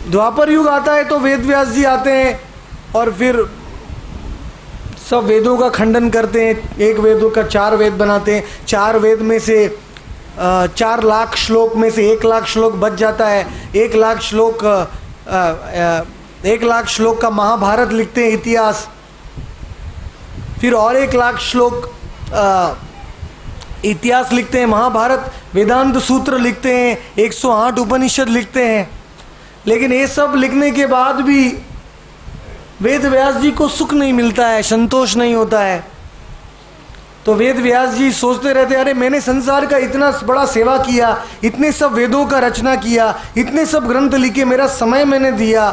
द्वापर युग आता है तो वेद व्यास जी आते हैं और फिर सब वेदों का खंडन करते हैं। एक वेदों का 4 वेद बनाते हैं। 4 वेद में से 4 लाख श्लोक में से 1 लाख श्लोक बच जाता है। 1 लाख श्लोक 1 लाख श्लोक का महाभारत लिखते हैं इतिहास। फिर और 1 लाख श्लोक इतिहास लिखते हैं महाभारत। वेदांत सूत्र लिखते हैं, 108 उपनिषद लिखते हैं। लेकिन ये सब लिखने के बाद भी वेद व्यास जी को सुख नहीं मिलता है, संतोष नहीं होता है। तो वेद व्यास जी सोचते रहते, अरे मैंने संसार का इतना बड़ा सेवा किया, इतने सब वेदों का रचना किया, इतने सब ग्रंथ लिखे, मेरा समय मैंने दिया,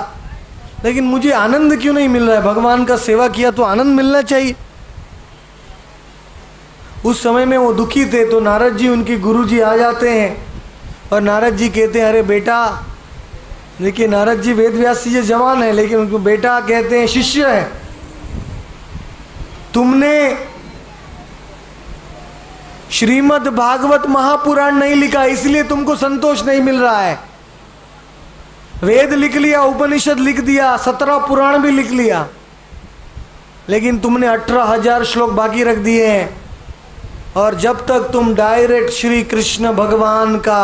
लेकिन मुझे आनंद क्यों नहीं मिल रहा है? भगवान का सेवा किया तो आनंद मिलना चाहिए। उस समय में वो दुखी थे। तो नारद जी, उनके गुरु जी आ जाते हैं और नारद जी कहते हैं, अरे बेटा, देखिए नारद जी वेद व्यास जी जवान है, लेकिन उनको बेटा कहते हैं, शिष्य है, तुमने श्रीमद् भागवत महापुराण नहीं लिखा, इसलिए तुमको संतोष नहीं मिल रहा है। वेद लिख लिया, उपनिषद लिख दिया, 17 पुराण भी लिख लिया, लेकिन तुमने 18,000 श्लोक बाकी रख दिए हैं। और जब तक तुम डायरेक्ट श्री कृष्ण भगवान का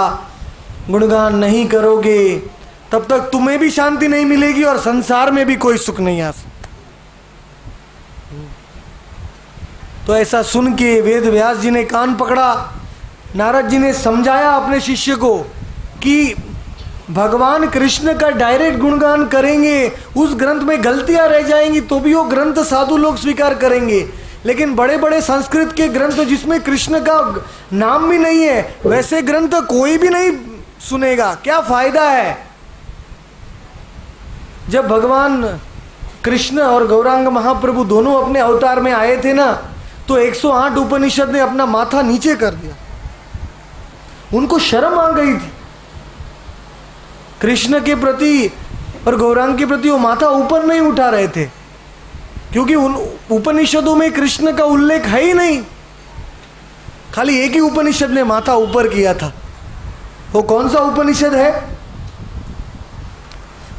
गुणगान नहीं करोगे, तब तक तुम्हें भी शांति नहीं मिलेगी और संसार में भी कोई सुख नहीं आ सकता। तो ऐसा सुन के वेद व्यास जी ने कान पकड़ा। नारद जी ने समझाया अपने शिष्य को कि भगवान कृष्ण का डायरेक्ट गुणगान करेंगे, उस ग्रंथ में गलतियां रह जाएंगी तो भी वो ग्रंथ साधु लोग स्वीकार करेंगे, लेकिन बड़े बड़े संस्कृत के ग्रंथ जिसमें कृष्ण का नाम भी नहीं है, वैसे ग्रंथ कोई भी नहीं सुनेगा। क्या फायदा है? जब भगवान कृष्ण और गौरांग महाप्रभु दोनों अपने अवतार में आए थे ना, तो 108 उपनिषद ने अपना माथा नीचे कर दिया। उनको शर्म आ गई थी कृष्ण के प्रति और गौरांग के प्रति। वो माथा ऊपर नहीं उठा रहे थे, क्योंकि उन उपनिषदों में कृष्ण का उल्लेख है ही नहीं। खाली एक ही उपनिषद ने माथा ऊपर किया था। वो कौन सा उपनिषद है?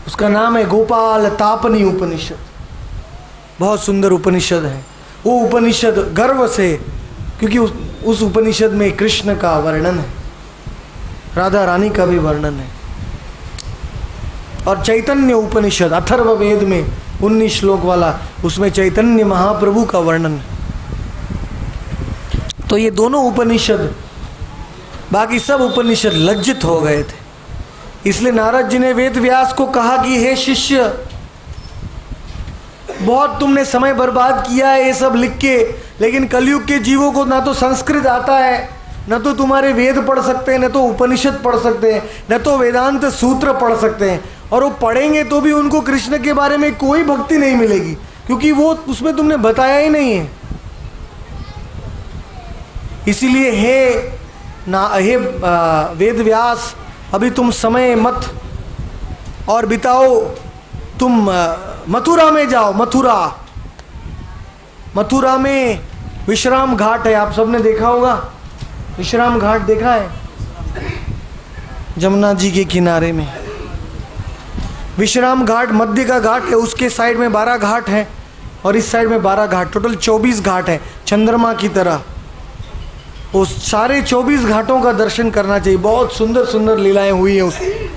उसका नाम है गोपाल तापनी उपनिषद। बहुत सुंदर उपनिषद है वो उपनिषद, गर्व से, क्योंकि उस उपनिषद में कृष्ण का वर्णन है, राधा रानी का भी वर्णन है। और चैतन्य उपनिषद अथर्ववेद में 19 श्लोक वाला, उसमें चैतन्य महाप्रभु का वर्णन है। तो ये दोनों उपनिषद, बाकी सब उपनिषद लज्जित हो गए थे। इसलिए नारद जी ने वेद व्यास को कहा कि हे शिष्य, बहुत तुमने समय बर्बाद किया है ये सब लिख के, लेकिन कलयुग के जीवों को ना तो संस्कृत आता है, न तो तुम्हारे वेद पढ़ सकते हैं, न तो उपनिषद पढ़ सकते हैं, न तो वेदांत सूत्र पढ़ सकते हैं। और वो पढ़ेंगे तो भी उनको कृष्ण के बारे में कोई भक्ति नहीं मिलेगी, क्योंकि वो उसमें तुमने बताया ही नहीं है। इसीलिए हे वेद व्यास, अभी तुम समय मत और बिताओ, तुम मथुरा में जाओ। मथुरा में विश्राम घाट है, आप सबने देखा होगा। विश्राम घाट देखा है? जमुना जी के किनारे में विश्राम घाट मध्य का घाट है, उसके साइड में 12 घाट हैं और इस साइड में 12 घाट, टोटल 24 घाट है, चंद्रमा की तरह। उस सारे 24 घाटों का दर्शन करना चाहिए। बहुत सुंदर सुंदर लीलाएं हुई हैं उसमें।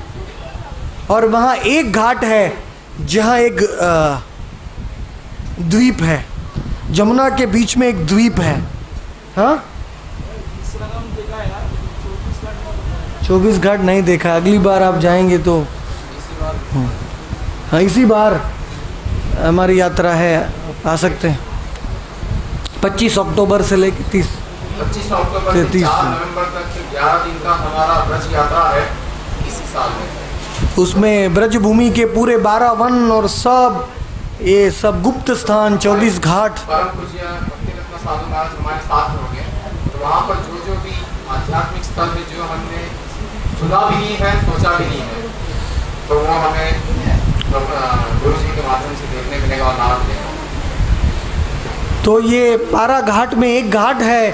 और वहाँ एक घाट है जहाँ एक द्वीप है, जमुना के बीच में एक द्वीप है। हाँ, 24 घाट नहीं देखा, अगली बार आप जाएंगे तो। हाँ, इसी बार हमारी यात्रा है, आ सकते हैं। 25 अक्टूबर से लेकर 25 अक्टूबर से 4 नवंबर तक 11 दिन का हमारा ब्रज यात्रा है इस साल में। उसमें ब्रज भूमि के पूरे 12 वन और सब ये सब गुप्त स्थान, 24 घाट। परम पूज्य भक्तिरत्न साधु महाराज हमारे साथ होंगे, तो वहाँ पर जो भी आध्यात्मिक स्थल है जो हमने सुना भी नहीं है, सोचा भी नहीं है, तो वो हमें गुरु जी के माध्यम से देखने मिलेगा और लाभ देगा। तो ये 12 घाट में एक घाट है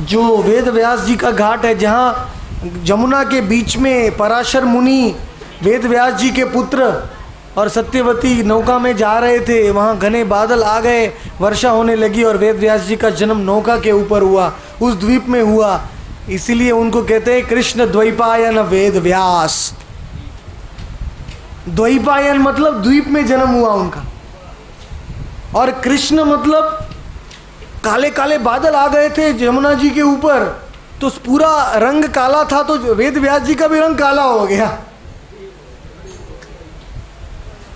जो वेद व्यास जी का घाट है, जहाँ जमुना के बीच में पराशर मुनि वेद व्यास जी के पुत्र और सत्यवती नौका में जा रहे थे, वहाँ घने बादल आ गए, वर्षा होने लगी और वेद व्यास जी का जन्म नौका के ऊपर हुआ, उस द्वीप में हुआ। इसीलिए उनको कहते हैं कृष्ण द्वैपायन वेद व्यास। द्वैपायन मतलब द्वीप में जन्म हुआ उनका, और कृष्ण मतलब काले काले बादल आ गए थे यमुना जी के ऊपर, तो पूरा रंग काला था, तो वेद व्यास जी का भी रंग काला हो गया,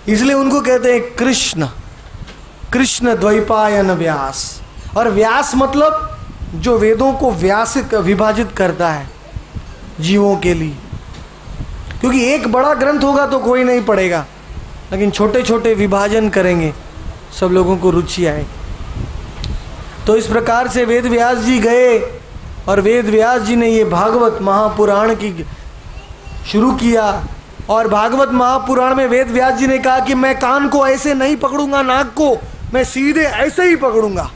इसलिए उनको कहते हैं कृष्ण। कृष्ण द्वैपायन व्यास। और व्यास मतलब जो वेदों को व्यास विभाजित करता है जीवों के लिए, क्योंकि एक बड़ा ग्रंथ होगा तो कोई नहीं पढ़ेगा, लेकिन छोटे छोटे विभाजन करेंगे, सब लोगों को रुचि आएगी। तो इस प्रकार से वेद व्यास जी गए और वेद व्यास जी ने ये भागवत महापुराण की शुरू किया। और भागवत महापुराण में वेद व्यास जी ने कहा कि मैं कान को ऐसे नहीं पकड़ूंगा, नाक को मैं सीधे ऐसे ही पकड़ूंगा।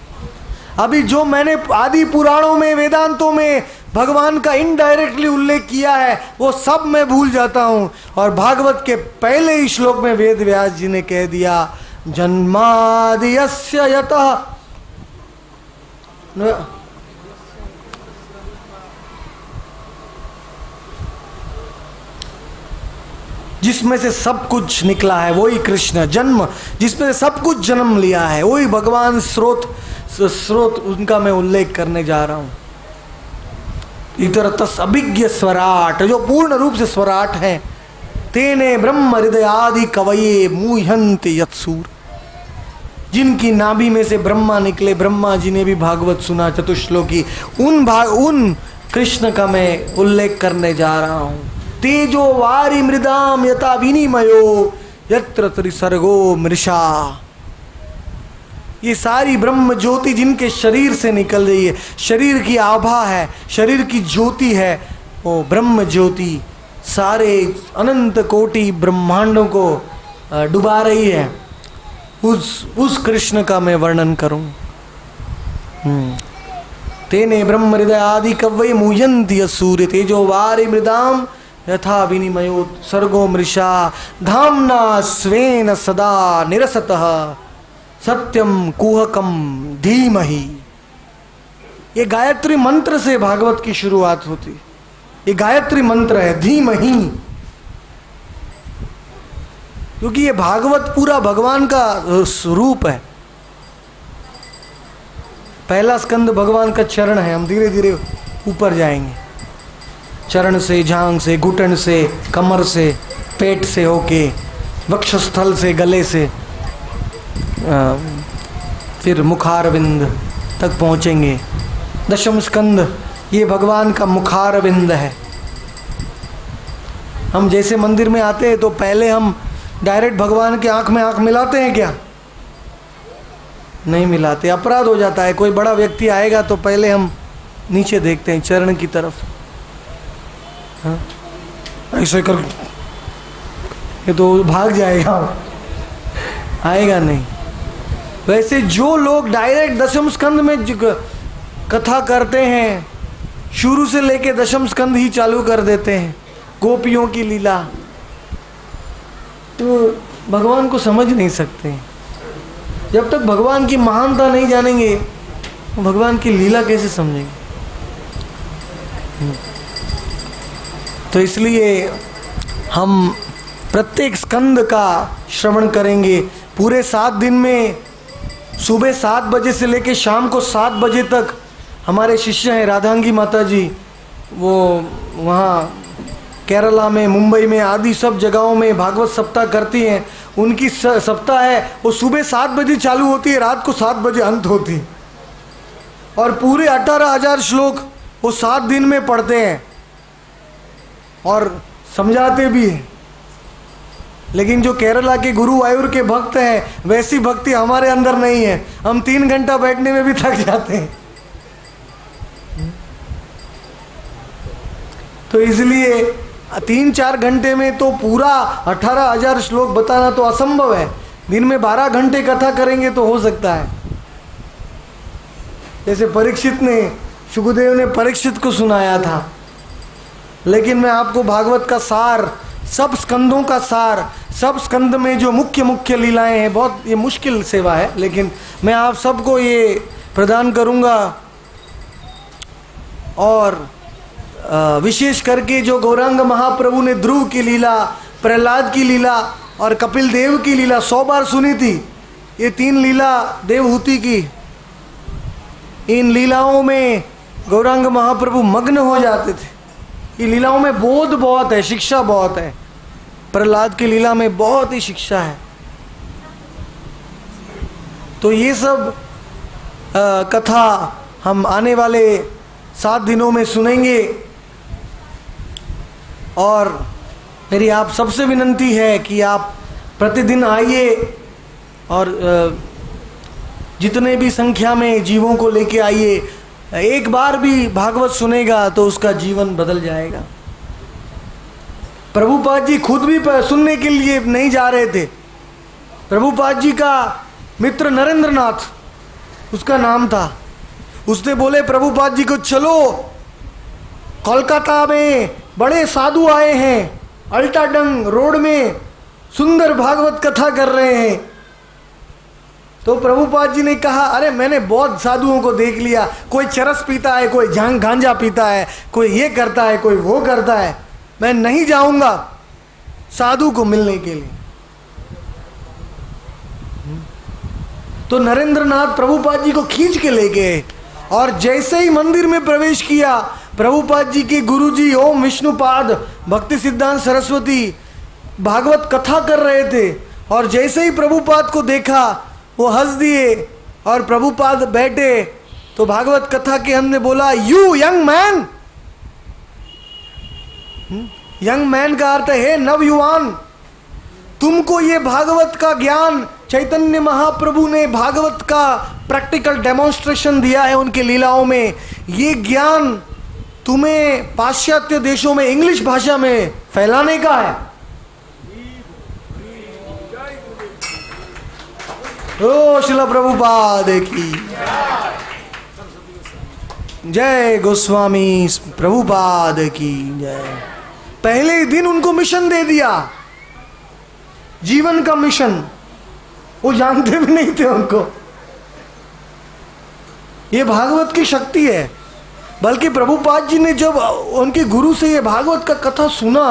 अभी जो मैंने आदि पुराणों में, वेदांतों में भगवान का इनडायरेक्टली उल्लेख किया है वो सब मैं भूल जाता हूँ। और भागवत के पहले ही श्लोक में वेद व्यास जी ने कह दिया जन्माद्यस्य यतः, जिसमें से सब कुछ निकला है वही कृष्ण। जन्म जिसमें से सब कुछ जन्म लिया है वही भगवान। स्रोत उनका मैं उल्लेख करने जा रहा हूं। इतरतस अभिज्ञ स्वराट, जो पूर्ण रूप से स्वराट है। तेने ब्रह्म हृदय आदि कवये मुह्यन्ति यत्सूर, जिनकी नाभि में से ब्रह्मा निकले, ब्रह्मा जी ने भी भागवत सुना चतुश्लोकी, उन कृष्ण का मैं उल्लेख करने जा रहा हूं। तेजो वारी मृदाम यथा विनिमयो यत्र त्रिसर्गो मृषा, ये सारी ब्रह्म ज्योति जिनके शरीर से निकल रही है, शरीर की आभा है, शरीर की ज्योति है, वो ब्रह्म ज्योति सारे अनंत कोटि ब्रह्मांडों को डुबा रही है। उस कृष्ण का मैं वर्णन करूं। तेने ब्रह्म हृदय आदि कव्ये मुह्यन्ति सूर्य तेजो वारी मृदाम यथा विनिमयो सर्गो मृषा धाम्ना स्वेन सदा निरसतः सत्यम कुहकम धीमहि। ये गायत्री मंत्र से भागवत की शुरुआत होती। ये गायत्री मंत्र है धीमहि, क्योंकि ये भागवत पूरा भगवान का रूप है। पहला स्कंद भगवान का चरण है। हम धीरे धीरे ऊपर जाएंगे, चरण से, जांघ से, घुटन से, कमर से, पेट से होके, वक्षस्थल से, गले से, फिर मुखारविंद तक पहुँचेंगे। दशम स्कंद ये भगवान का मुखारविंद है। हम जैसे मंदिर में आते हैं तो पहले हम डायरेक्ट भगवान के आंख में आंख मिलाते हैं क्या? नहीं मिलाते, अपराध हो जाता है। कोई बड़ा व्यक्ति आएगा तो पहले हम नीचे देखते हैं, चरण की तरफ। हाँ, ऐसे कर, ये तो भाग जाएगा, आएगा नहीं। वैसे जो लोग डायरेक्ट दशम स्कंद में कथा करते हैं, शुरू से लेके दशम स्कंद ही चालू कर देते हैं, गोपियों की लीला, तो भगवान को समझ नहीं सकते। जब तक भगवान की महानता नहीं जानेंगे तो भगवान की लीला कैसे समझेंगे? तो इसलिए हम प्रत्येक स्कंद का श्रवण करेंगे। पूरे 7 दिन में सुबह 7 बजे से लेकर शाम को 7 बजे तक हमारे शिष्य हैं राधांगी माता जी, वो वहाँ केरला में, मुंबई में आदि सब जगहों में भागवत सप्ताह करती हैं। उनकी सप्ताह है वो सुबह 7 बजे चालू होती है, रात को 7 बजे अंत होती है, और पूरे 18,000 श्लोक वो 7 दिन में पढ़ते हैं और समझाते भी हैं। लेकिन जो केरला के गुरुवायूर के भक्त हैं वैसी भक्ति हमारे अंदर नहीं है। हम 3 घंटा बैठने में भी थक जाते हैं। तो इसलिए 3-4 घंटे में तो पूरा 18,000 श्लोक बताना तो असंभव है। दिन में 12 घंटे कथा करेंगे तो हो सकता है। जैसे परीक्षित ने, सुखदेव ने परीक्षित को सुनाया था। लेकिन मैं आपको भागवत का सार सब स्कंदों का सार, सब स्कंद में जो मुख्य मुख्य लीलाएं हैं। बहुत ये मुश्किल सेवा है, लेकिन मैं आप सबको ये प्रदान करूंगा। और विशेष करके जो गौरांग महाप्रभु ने ध्रुव की लीला, प्रहलाद की लीला और कपिल देव की लीला 100 बार सुनी थी, ये 3 लीला देवहूति की, इन लीलाओं में गौरांग महाप्रभु मग्न हो जाते थे। ये लीलाओं में बोध बहुत है, शिक्षा बहुत है। प्रहलाद की लीला में बहुत ही शिक्षा है। तो ये सब कथा हम आने वाले 7 दिनों में सुनेंगे। और मेरी आप सबसे विनंती है कि आप प्रतिदिन आइए और जितने भी संख्या में जीवों को लेके आइए। एक बार भी भागवत सुनेगा तो उसका जीवन बदल जाएगा। प्रभुपाद जी खुद भी सुनने के लिए नहीं जा रहे थे। प्रभुपाद जी का मित्र नरेंद्र नाथ उसका नाम था, उसने बोले प्रभुपाद जी को, चलो कोलकाता में बड़े साधु आए हैं, अल्टाडंग रोड में सुंदर भागवत कथा कर रहे हैं। तो प्रभुपाद जी ने कहा, अरे मैंने बहुत साधुओं को देख लिया, कोई चरस पीता है, कोई गांजा पीता है, कोई ये करता है, कोई वो करता है, मैं नहीं जाऊंगा साधु को मिलने के लिए। तो नरेंद्र नाथ प्रभुपाद जी को खींच के ले गए और जैसे ही मंदिर में प्रवेश किया, प्रभुपाद जी के गुरुजी ओम विष्णुपाद भक्ति सिद्धांत सरस्वती भागवत कथा कर रहे थे। और जैसे ही प्रभुपाद को देखा वो हंस दिए और प्रभुपाद बैठे तो भागवत कथा के हमने बोला, you young man. Young man का अर्थ है नवयुवान, तुमको ये भागवत का ज्ञान चैतन्य महाप्रभु ने भागवत का प्रैक्टिकल डेमोन्स्ट्रेशन दिया है उनके लीलाओं में। ये ज्ञान तुम्हें पाश्चात्य देशों में इंग्लिश भाषा में फैलाने का है। ओ श्रील प्रभुपाद की जय, गोस्वामी प्रभुपाद की जय। पहले ही दिन उनको मिशन दे दिया, जीवन का मिशन। वो जानते भी नहीं थे उनको। ये भागवत की शक्ति है। बल्कि प्रभुपाद जी ने जब उनके गुरु से ये भागवत का कथा सुना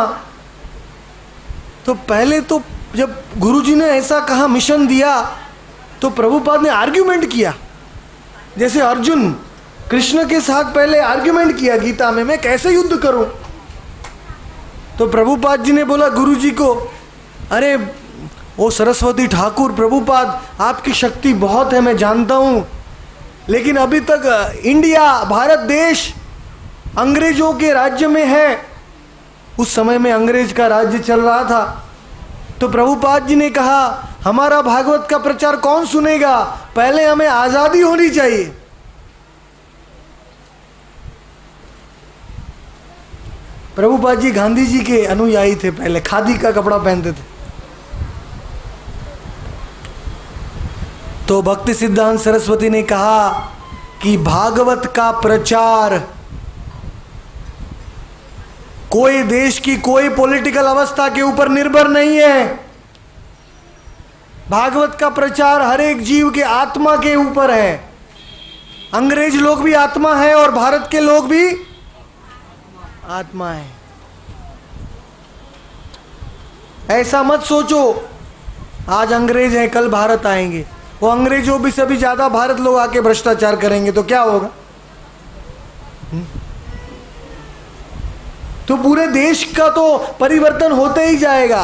तो पहले तो जब गुरुजी ने ऐसा कहा, मिशन दिया, तो प्रभुपाद ने आर्ग्यूमेंट किया। जैसे अर्जुन कृष्ण के साथ पहले आर्ग्यूमेंट किया गीता में, मैं कैसे युद्ध करूं। तो प्रभुपाद जी ने बोला गुरुजी को, अरे वो सरस्वती ठाकुर प्रभुपाद, आपकी शक्ति बहुत है, मैं जानता हूं, लेकिन अभी तक इंडिया भारत देश अंग्रेजों के राज्य में है। उस समय में अंग्रेज का राज्य चल रहा था। तो प्रभुपाद जी ने कहा, हमारा भागवत का प्रचार कौन सुनेगा, पहले हमें आजादी होनी चाहिए। प्रभुपाद जी गांधी जी के अनुयायी थे, पहले खादी का कपड़ा पहनते थे। तो भक्ति सिद्धांत सरस्वती ने कहा कि भागवत का प्रचार कोई देश की कोई पॉलिटिकल अवस्था के ऊपर निर्भर नहीं है। भागवत का प्रचार हर एक जीव के आत्मा के ऊपर है। अंग्रेज लोग भी आत्मा है और भारत के लोग भी आत्मा है। ऐसा मत सोचो आज अंग्रेज हैं कल भारत आएंगे। वो अंग्रेजों भी से भी ज्यादा भारत लोग आके भ्रष्टाचार करेंगे तो क्या होगा। तो पूरे देश का तो परिवर्तन होते ही जाएगा।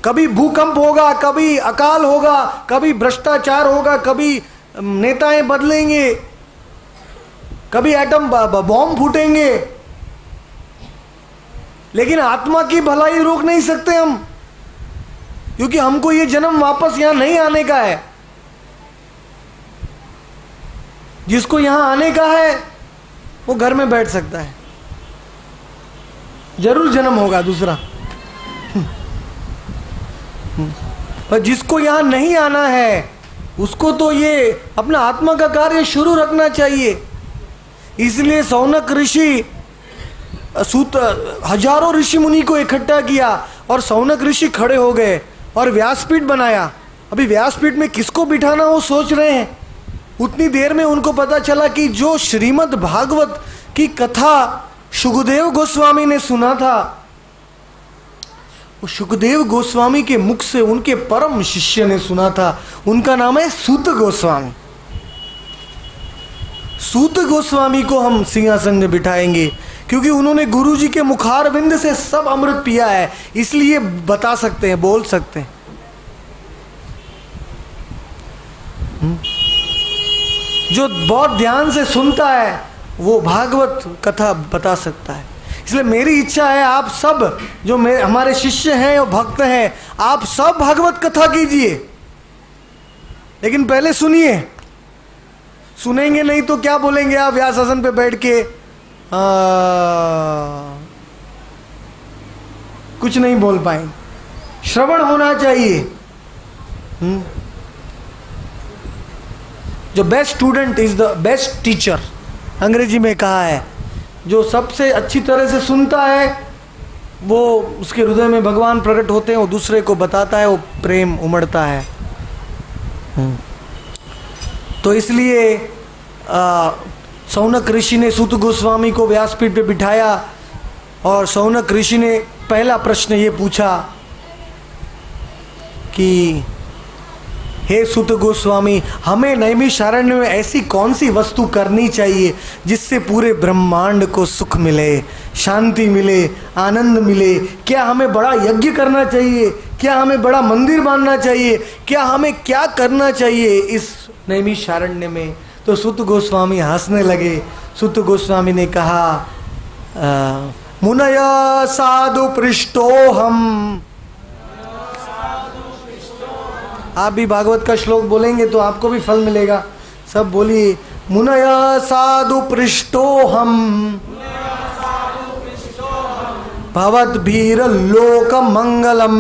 कभी भूकंप होगा, कभी अकाल होगा, कभी भ्रष्टाचार होगा, कभी नेताएं बदलेंगे, कभी एटम बॉम्ब फूटेंगे, लेकिन आत्मा की भलाई रोक नहीं सकते हम, क्योंकि हमको ये जन्म वापस यहां नहीं आने का है। जिसको यहां आने का है वो घर में बैठ सकता है, जरूर जन्म होगा दूसरा। पर जिसको यहां नहीं आना है उसको तो ये अपना आत्मा का कार्य शुरू रखना चाहिए। इसलिए सौनक ऋषि हजारों ऋषि मुनि को इकट्ठा किया और शौनक ऋषि खड़े हो गए और व्यासपीठ बनाया। अभी व्यासपीठ में किसको बिठाना वो सोच रहे हैं। उतनी देर में उनको पता चला कि जो श्रीमद् भागवत की कथा सुखदेव गोस्वामी ने सुना था, वो सुखदेव गोस्वामी के मुख से उनके परम शिष्य ने सुना था। उनका नाम है सूत गोस्वामी। सूत गोस्वामी को हम सिंहासन में बिठाएंगे क्योंकि उन्होंने गुरु जी के मुखार विंद से सब अमृत पिया है, इसलिए बता सकते हैं, बोल सकते हैं। जो बहुत ध्यान से सुनता है वो भागवत कथा बता सकता है। इसलिए मेरी इच्छा है आप सब जो हमारे शिष्य हैं और भक्त हैं, आप सब भागवत कथा कीजिए, लेकिन पहले सुनिए। सुनेंगे नहीं तो क्या बोलेंगे आप व्यासासन पे बैठ के कुछ नहीं बोल पाएंगे। श्रवण होना चाहिए। जो best student is the best teacher, अंग्रेजी में कहा है। जो सबसे अच्छी तरह से सुनता है वो उसके हृदय में भगवान प्रकट होते हैं, वो दूसरे को बताता है, वो प्रेम उमड़ता है। तो इसलिए शौनक ऋषि ने सूत गोस्वामी को व्यासपीठ पे बिठाया और शौनक ऋषि ने पहला प्रश्न ये पूछा कि हे सूत गोस्वामी, हमें नैमिषारण्य में ऐसी कौन सी वस्तु करनी चाहिए जिससे पूरे ब्रह्मांड को सुख मिले, शांति मिले, आनंद मिले? क्या हमें बड़ा यज्ञ करना चाहिए? क्या हमें बड़ा मंदिर बांधना चाहिए? क्या हमें क्या करना चाहिए इस नैमिषारण्य में? तो सूत गोस्वामी हंसने लगे। सूत गोस्वामी ने कहा, मुनय साधु पृष्ठोहम। आप भी भागवत का श्लोक बोलेंगे तो आपको भी फल मिलेगा। सब बोलिए, मुनय साधु पृष्ठोहम भवद्भीर लोक मंगलम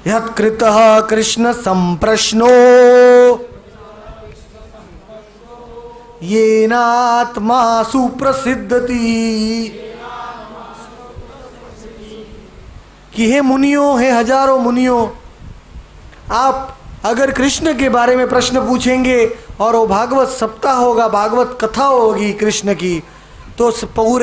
यत्कृतः कृष्ण संप्रश्नो येनात्मा सुप्रसिद्धति। कि हे मुनियों, हे हजारों मुनियों, आप अगर कृष्ण के बारे में प्रश्न पूछेंगे और वो भागवत सप्ताह होगा, भागवत कथा होगी कृष्ण की, तो पूरे